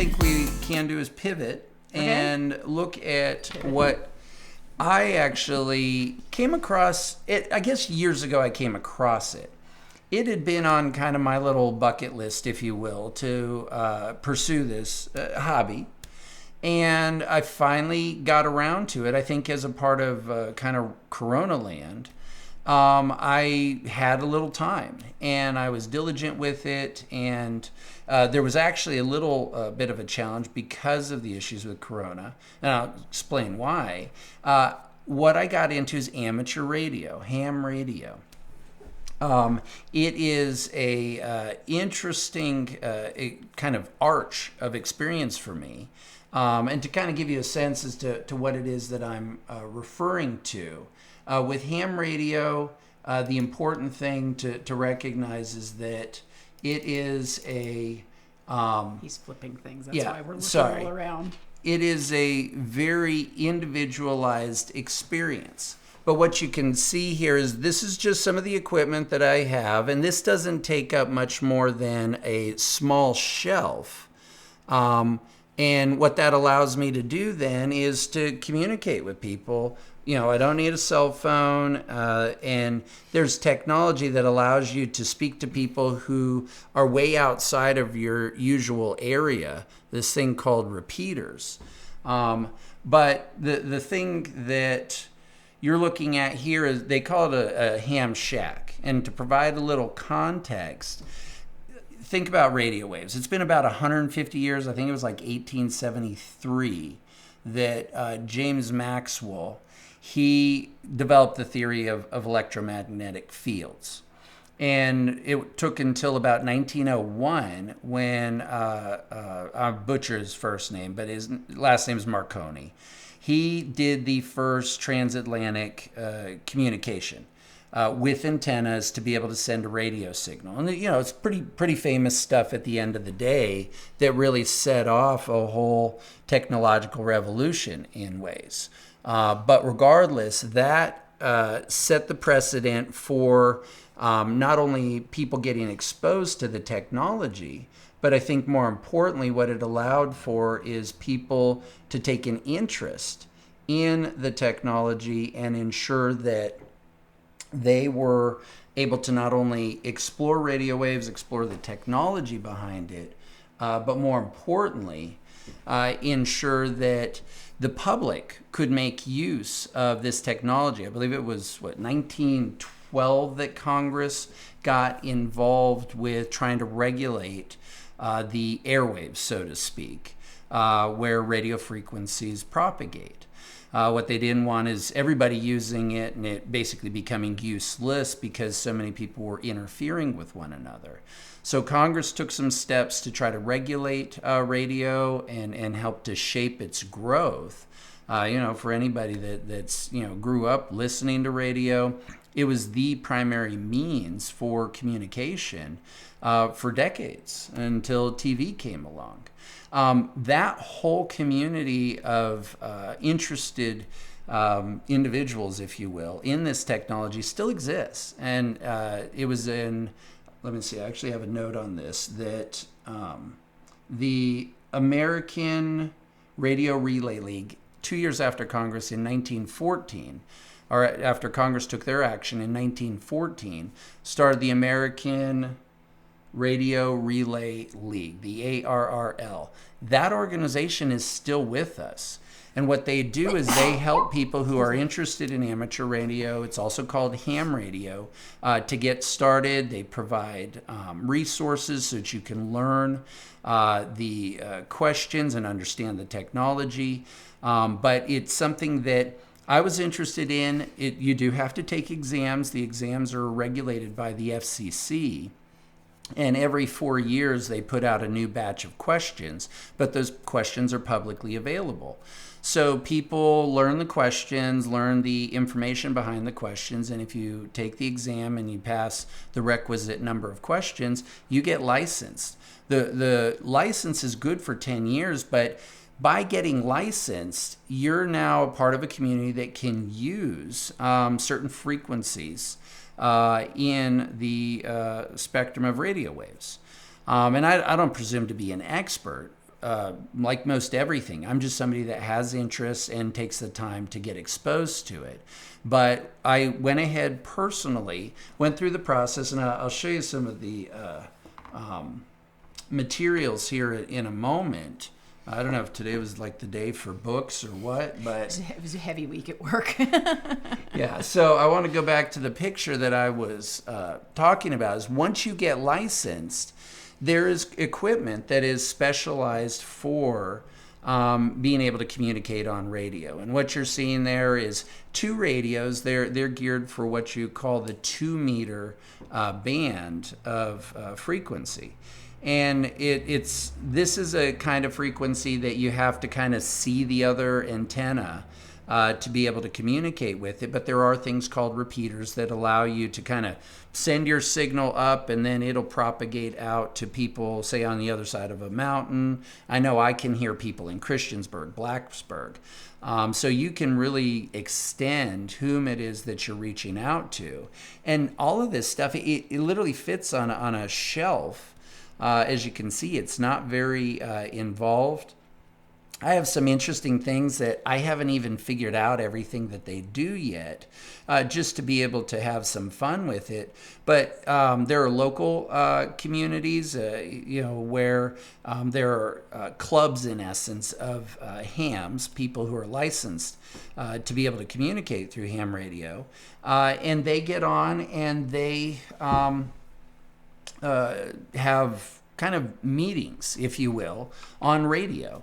think we can do is pivot and look at what I actually came across. I guess years ago I came across it. It had been on kind of my little bucket list, if you will, to pursue this hobby. And I finally got around to it, I think as a part of kind of Corona land. I had a little time and I was diligent with it, and there was actually a little bit of a challenge because of the issues with Corona, and I'll explain why. What I got into is amateur radio, ham radio. It is a interesting kind of arch of experience for me. And to kind of give you a sense as to what it is that I'm referring to. With ham radio, the important thing to recognize is that it is a... He's flipping things. That's why we're looking all around. It is a very individualized experience. But what you can see here is this is just some of the equipment that I have, and this doesn't take up much more than a small shelf. And what that allows me to do then is to communicate with people. You know, I don't need a cell phone, and there's technology that allows you to speak to people who are way outside of your usual area, this thing called repeaters. But the thing that you're looking at here is, they call it a ham shack. And to provide a little context, think about radio waves. It's been about 150 years. I think it was like 1873 that James Maxwell, he developed the theory of electromagnetic fields. And it took until about 1901 when, I'll butcher his first name, but his last name is Marconi. He did the first transatlantic communication with antennas to be able to send a radio signal. And, you know, it's pretty famous stuff at the end of the day that really set off a whole technological revolution in ways. But regardless, that set the precedent for not only people getting exposed to the technology, but I think more importantly, what it allowed for is people to take an interest in the technology and ensure that they were able to not only explore radio waves, explore the technology behind it, but more importantly, ensure that the public could make use of this technology. I believe it was, 1912 that Congress got involved with trying to regulate the airwaves, so to speak, where radio frequencies propagate. What they didn't want is everybody using it and it basically becoming useless because so many people were interfering with one another. So Congress took some steps to try to regulate radio and help to shape its growth. For anybody that's grew up listening to radio, it was the primary means for communication for decades until TV came along. That whole community of interested individuals, if you will, in this technology still exists. And it was in, let me see, I actually have a note on this, that the American Radio Relay League, 2 years after Congress in 1914, or after Congress took their action in 1914, started the American Radio Relay League, the ARRL. That organization is still with us. And what they do is they help people who are interested in amateur radio, it's also called ham radio, to get started. They provide resources so that you can learn the questions and understand the technology. But it's something that I was interested in. You do have to take exams. The exams are regulated by the FCC. And every 4 years, they put out a new batch of questions, but those questions are publicly available. So people learn the questions, learn the information behind the questions, and if you take the exam and you pass the requisite number of questions, you get licensed. The license is good for 10 years, but by getting licensed, you're now a part of a community that can use certain frequencies in the spectrum of radio waves. And I don't presume to be an expert, like most everything, I'm just somebody that has interests and takes the time to get exposed to it. But I went ahead personally, went through the process, and I'll show you some of the materials here in a moment. I don't know if today was like the day for books or what, but it was a heavy week at work. yeah, so I want to go back to the picture that I was talking about. Is once you get licensed, there is equipment that is specialized for being able to communicate on radio. And what you're seeing there is 2 radios. They're geared for what you call the 2-meter band of frequency. And this is a kind of frequency that you have to kind of see the other antenna to be able to communicate with it. But there are things called repeaters that allow you to kind of send your signal up, and then it'll propagate out to people, say, on the other side of a mountain. I know I can hear people in Christiansburg, Blacksburg. So you can really extend whom it is that you're reaching out to. And all of this stuff, it literally fits on a shelf. As you can see, it's not very involved. I have some interesting things that I haven't even figured out everything that they do yet, just to be able to have some fun with it. But there are local communities, where there are clubs, in essence, of hams, people who are licensed to be able to communicate through ham radio. And they get on and they have kind of meetings, if you will, on radio.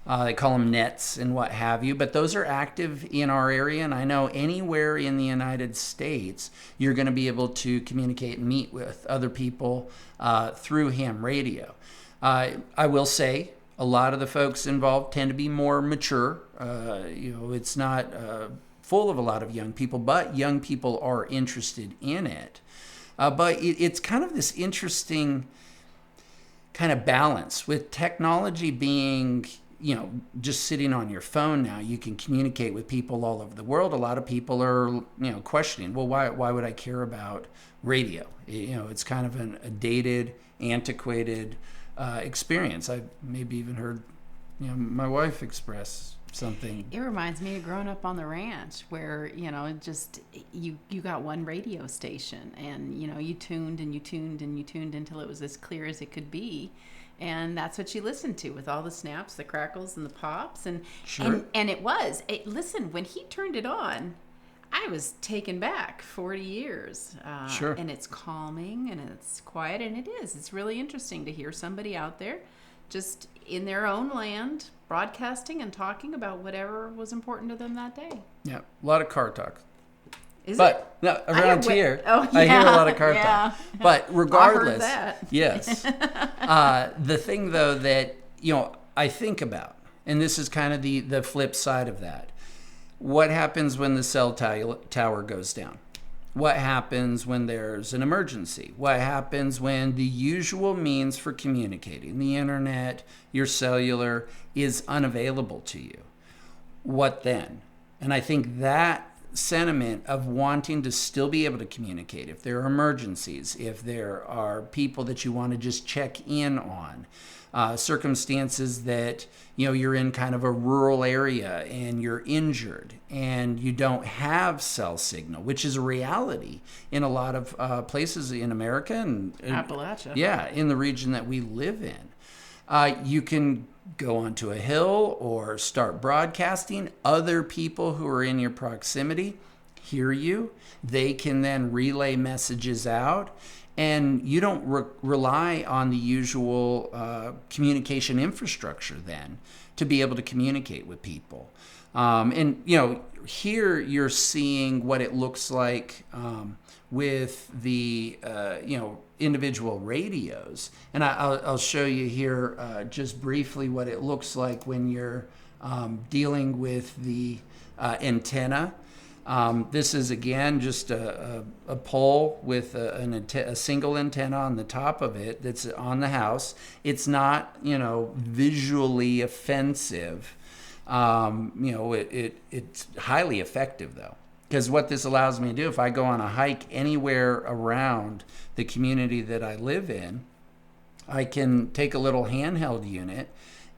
They call them nets and what have you, but those are active in our area. And I know anywhere in the United States, you're going to be able to communicate and meet with other people through ham radio. I will say a lot of the folks involved tend to be more mature. It's not full of a lot of young people, but young people are interested in it. But it's kind of this interesting kind of balance with technology being, just sitting on your phone now. You can communicate with people all over the world. A lot of people are, questioning, well, why would I care about radio? It's kind of a dated, antiquated experience. I've maybe even heard, my wife express something. It reminds me of growing up on the ranch where, you got one radio station and, you tuned and you tuned and you tuned until it was as clear as it could be. And that's what you listened to, with all the snaps, the crackles, and the pops. And sure. and listen, when he turned it on, I was taken back 40 years. Sure. And it's calming and it's quiet, and it is. It's really interesting to hear somebody out there just in their own land broadcasting and talking about whatever was important to them that day. Yeah, a lot of car talk. Is but it? No, around here, yeah. I hear a lot of car talk. But regardless, I heard that. Yes. The thing, though, that I think about, and this is kind of the flip side of that. What happens when the cell tower goes down? What happens when there's an emergency? What happens when the usual means for communicating, the internet, your cellular, is unavailable to you? What then? And I think that sentiment of wanting to still be able to communicate, if there are emergencies, if there are people that you want to just check in on, circumstances that you're in kind of a rural area and you're injured and you don't have cell signal, which is a reality in a lot of places in America and Appalachia. Yeah, in the region that we live in. You can go onto a hill or start broadcasting. Other people who are in your proximity hear you. They can then relay messages out. And you don't rely on the usual communication infrastructure then to be able to communicate with people. And here you're seeing what it looks like with the individual radios. And I'll show you here just briefly what it looks like when you're dealing with the antenna. This is, again, just a pole with a single antenna on the top of it that's on the house. It's not, visually offensive. It's highly effective, though. Because what this allows me to do, if I go on a hike anywhere around the community that I live in, I can take a little handheld unit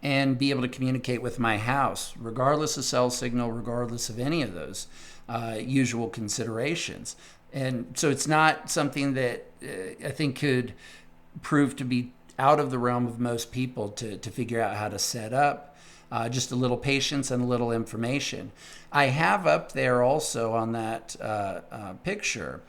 and be able to communicate with my house, regardless of cell signal, regardless of any of those usual considerations. And so it's not something that I think could prove to be out of the realm of most people to figure out how to set up. Just a little patience and a little information. I have up there also on that picture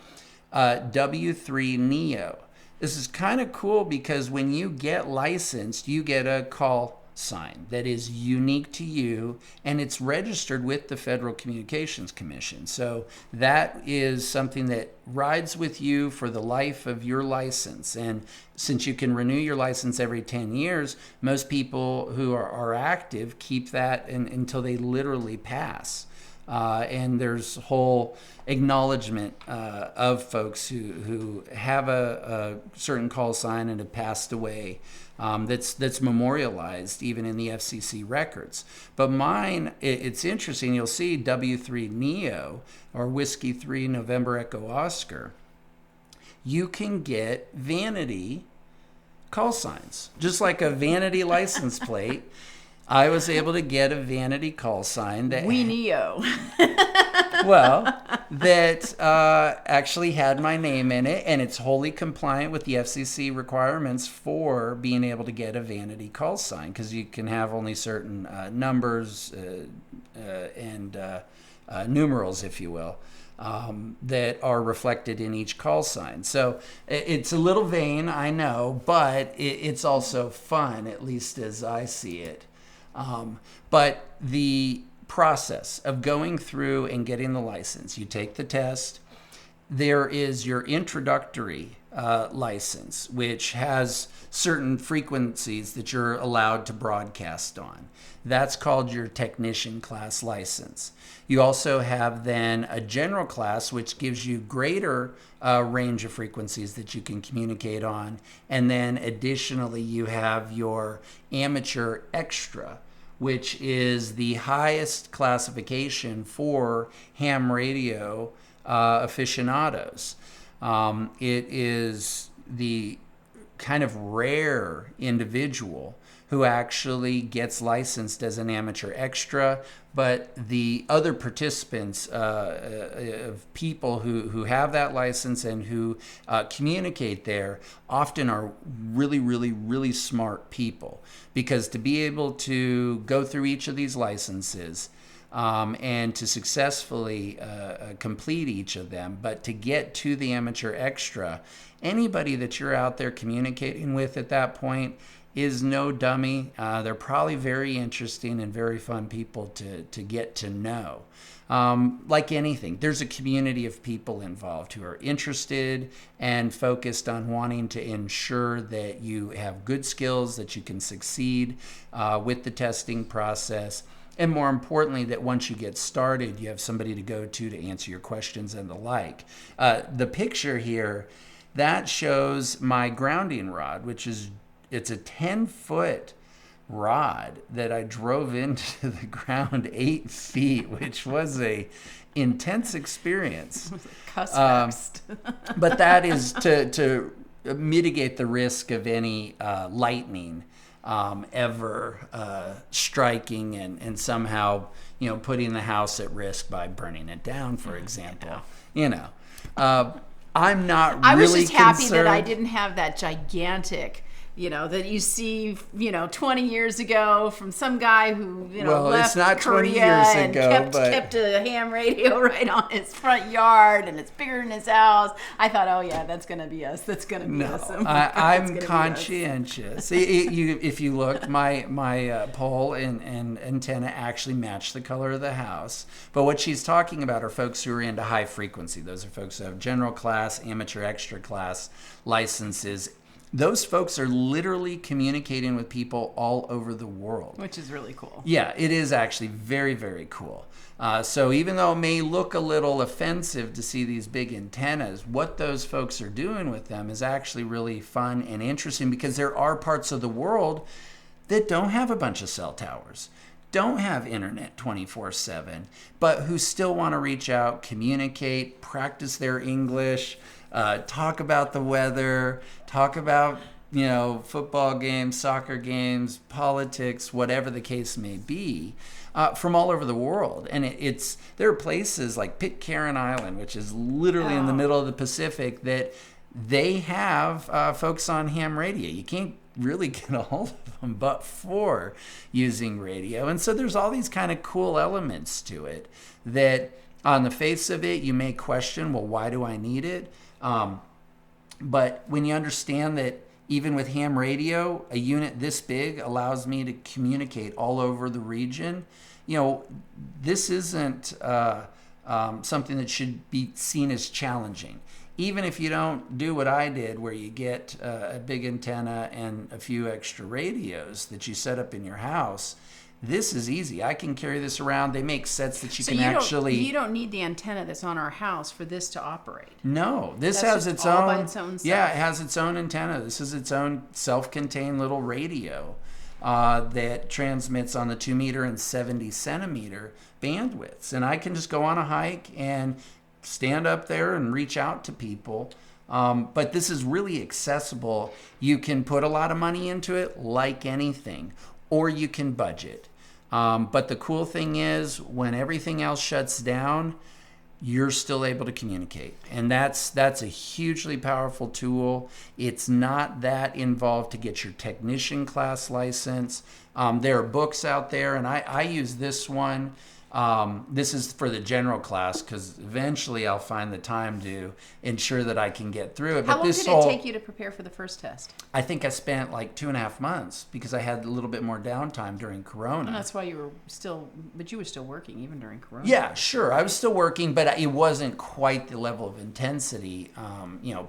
W3 Neo. This is kind of cool because when you get licensed, you get a call sign that is unique to you, and it's registered with the Federal Communications Commission. So that is something that rides with you for the life of your license. And since you can renew your license every 10 years, most people who are active keep that until they literally pass. And there's whole acknowledgement of folks who have a certain call sign and have passed away. That's memorialized even in the FCC records. But mine, it's interesting. You'll see W3 Neo, or Whiskey 3 November Echo Oscar. You can get vanity call signs, just like a vanity license plate. I was able to get a vanity call sign that Neo. that actually had my name in it, and it's wholly compliant with the FCC requirements for being able to get a vanity call sign, because you can have only certain numbers and numerals, if you will, that are reflected in each call sign. So it's a little vain, I know, but it's also fun, at least as I see it. But the process of going through and getting the license, you take the test. There is your introductory license, which has certain frequencies that you're allowed to broadcast on. That's called your technician class license. You also have then a general class, which gives you greater range of frequencies that you can communicate on. And then additionally, you have your amateur extra, which is the highest classification for ham radio aficionados. It is the kind of rare individual who actually gets licensed as an amateur extra, but the other participants of people who have that license and who communicate there often are really, really, really smart people, because to be able to go through each of these licenses and to successfully complete each of them, but to get to the amateur extra, anybody that you're out there communicating with at that point is no dummy. They're probably very interesting and very fun people to get to know. Like anything, there's a community of people involved who are interested and focused on wanting to ensure that you have good skills, that you can succeed with the testing process. And more importantly, that once you get started, you have somebody to go to answer your questions and the like. The picture here, that shows my grounding rod, which is, it's a 10-foot rod that I drove into the ground 8 feet, which was a intense experience. But that is to mitigate the risk of any lightning ever striking and somehow, putting the house at risk by burning it down, for example. I'm not really concerned. I was just happy that I didn't have that gigantic, that you see, 20 years ago from some guy who, left it's not Korea 20 years and ago, kept a ham radio right on his front yard, and it's bigger than his house. I thought, oh yeah, that's going to be us. That's going to be us. I'm conscientious. If you look, my pole and antenna actually match the color of the house. But what she's talking about are folks who are into high frequency. Those are folks who have general class, amateur extra class licenses. Those folks are literally communicating with people all over the world. Which is really cool. Yeah, it is actually very, very cool. So even though it may look a little offensive to see these big antennas, what those folks are doing with them is actually really fun and interesting, because there are parts of the world that don't have a bunch of cell towers, don't have internet 24/7, but who still want to reach out, communicate, practice their English, talk about the weather, talk about football games, soccer games, politics, whatever the case may be, from all over the world. And there are places like Pitcairn Island, which is literally in the middle of the Pacific, that they have folks on ham radio. You can't really get a hold of them but for using radio. And so there's all these kind of cool elements to it that on the face of it, you may question, well, why do I need it? But when you understand that even with ham radio, a unit this big allows me to communicate all over the region, this isn't something that should be seen as challenging. Even if you don't do what I did, where you get a big antenna and a few extra radios that you set up in your house, this is easy. I can carry this around. They make sets that you don't need the antenna that's on our house for this to operate. No, this has its own. By its own stuff. Yeah, it has its own antenna. This is its own self-contained little radio that transmits on the 2 meter and 70 centimeter bandwidths, and I can just go on a hike and stand up there and reach out to people. But this is really accessible. You can put a lot of money into it, like anything, or you can budget. But the cool thing is, when everything else shuts down, you're still able to communicate. And that's a hugely powerful tool. It's not that involved to get your technician class license. There are books out there, and I use this one. This is for the general class, because eventually I'll find the time to ensure that I can get through it. How long did it take you to prepare for the first test? I think I spent like 2.5 months, because I had a little bit more downtime during Corona. And that's why you were still working even during Corona. Yeah, sure. I was still working, but it wasn't quite the level of intensity,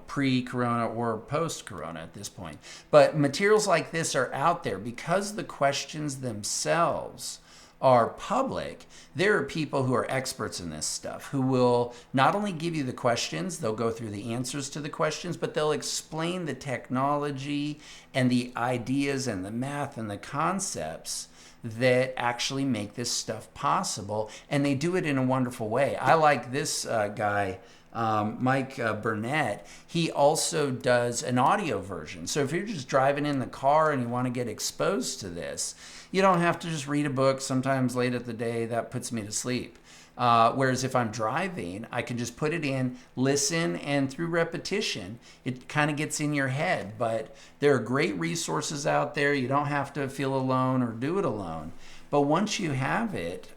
pre-Corona or post-Corona at this point. But materials like this are out there because the questions themselves are public. There are people who are experts in this stuff who will not only give you the questions, they'll go through the answers to the questions, but they'll explain the technology and the ideas and the math and the concepts that actually make this stuff possible. And they do it in a wonderful way. I like this guy, Mike Burnett. He also does an audio version. So if you're just driving in the car and you want to get exposed to this, you don't have to just read a book. Sometimes late at the day, that puts me to sleep. Whereas if I'm driving, I can just put it in, listen, and through repetition, it kind of gets in your head. But there are great resources out there. You don't have to feel alone or do it alone. But once you have it,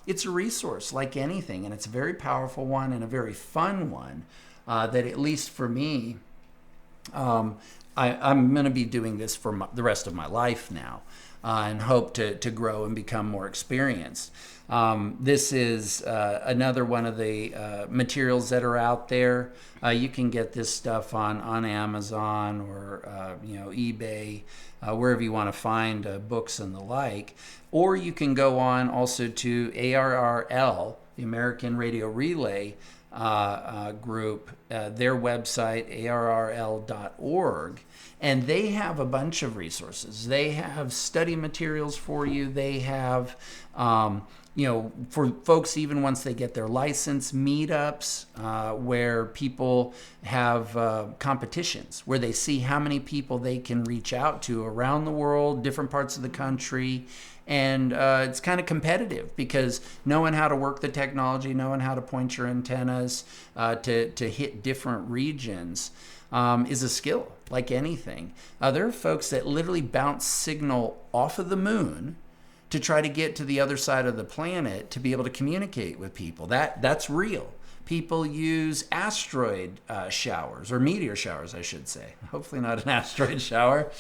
it's a resource like anything, and it's a very powerful one and a very fun one that, at least for me, I'm going to be doing this for the rest of my life now, and hope to grow and become more experienced. This is another one of the materials that are out there. You can get this stuff on Amazon or eBay, wherever you want to find books and the like. Or you can go on also to ARRL, the American Radio Relay group, their website, arrl.org, and they have a bunch of resources. They have study materials for you. They have, for folks, even once they get their license, meetups where people have competitions, where they see how many people they can reach out to around the world, different parts of the country. And it's kind of competitive, because knowing how to work the technology, knowing how to point your antennas to hit different regions is a skill, like anything. There are folks that literally bounce signal off of the moon to try to get to the other side of the planet to be able to communicate with people. That's real. People use asteroid showers, or meteor showers, I should say. Hopefully not an asteroid shower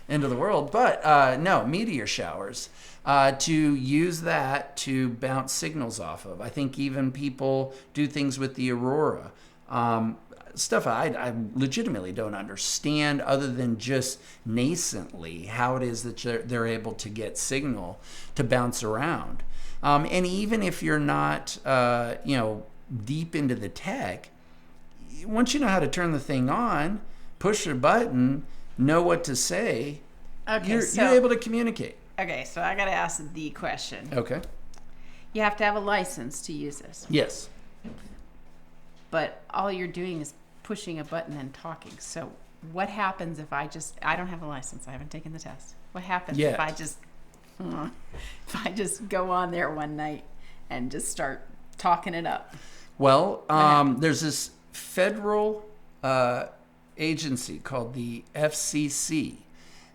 into the world, but no, meteor showers. To use that to bounce signals off of. I think even people do things with the aurora. Stuff I legitimately don't understand, other than just nascently how it is that they're able to get signal to bounce around. And even if you're not, deep into the tech, once you know how to turn the thing on, push a button, know what to say, you're able to communicate. Okay, so I got to ask the question. Okay. You have to have a license to use this. Yes. But all you're doing is pushing a button and talking. So what happens if I don't have a license. I haven't taken the test. What happens Yeah. if I just go on there one night and just start talking it up? Well, there's this federal agency called the FCC.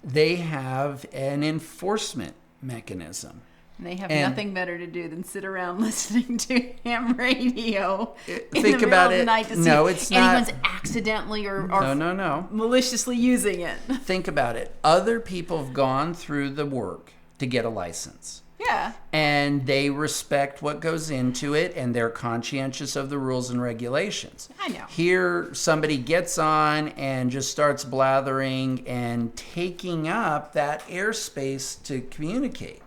They have an enforcement mechanism. And they have nothing better to do than sit around listening to ham radio in the Think middle about of the it. night to see No, if it's anyone's not. accidentally or No. maliciously using it. Think about it. Other people have gone through the work to get a license. Yeah. And they respect what goes into it, and they're conscientious of the rules and regulations. I know. Here, somebody gets on and just starts blathering and taking up that airspace to communicate.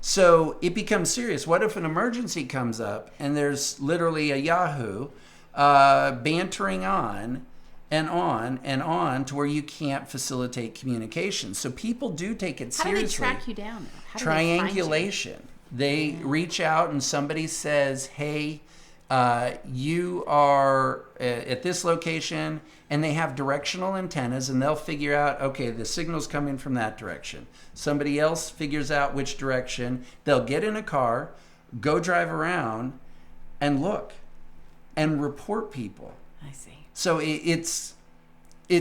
So it becomes serious. What if an emergency comes up and there's literally a Yahoo bantering on and on and on to where you can't facilitate communication? So people do take it seriously. How do they track you down? How do Triangulation. They reach out and somebody says, hey, you are at this location, and they have directional antennas, and they'll figure out, okay, the signal's coming from that direction. Somebody else figures out which direction. They'll get in a car, go drive around, and look, and report people. I see. So it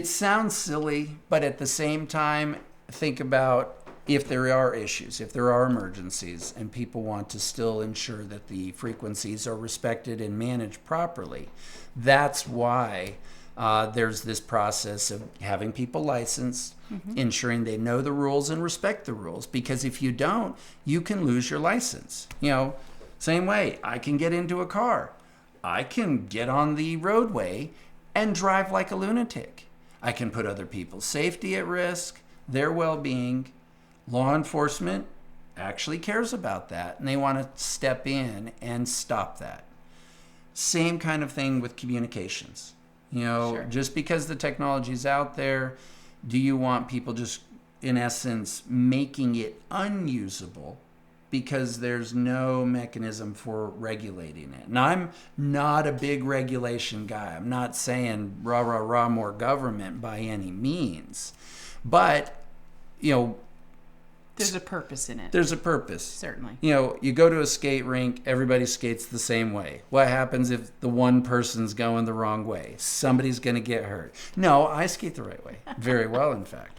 sounds silly, but at the same time, think about if there are issues, if there are emergencies, and people want to still ensure that the frequencies are respected and managed properly. That's why there's this process of having people licensed, ensuring they know the rules and respect the rules, because if you don't, you can lose your license. You know, same way, I can get into a car. I can get on the roadway and drive like a lunatic. I can put other people's safety at risk, their well-being. Law enforcement actually cares about that, and they want to step in and stop that. Same kind of thing with communications. You know, Sure. Just because the technology is out there, do you want people just, in essence, making it unusable because there's no mechanism for regulating it? And I'm not a big regulation guy. I'm not saying rah, rah, rah, more government by any means. But, you know, There's a purpose in it. there's a purpose. Certainly. You know, you go to a skate rink, everybody skates the same way. What happens if the one person's going the wrong way? Somebody's going to get hurt. No, I skate the right way. Very well, in fact.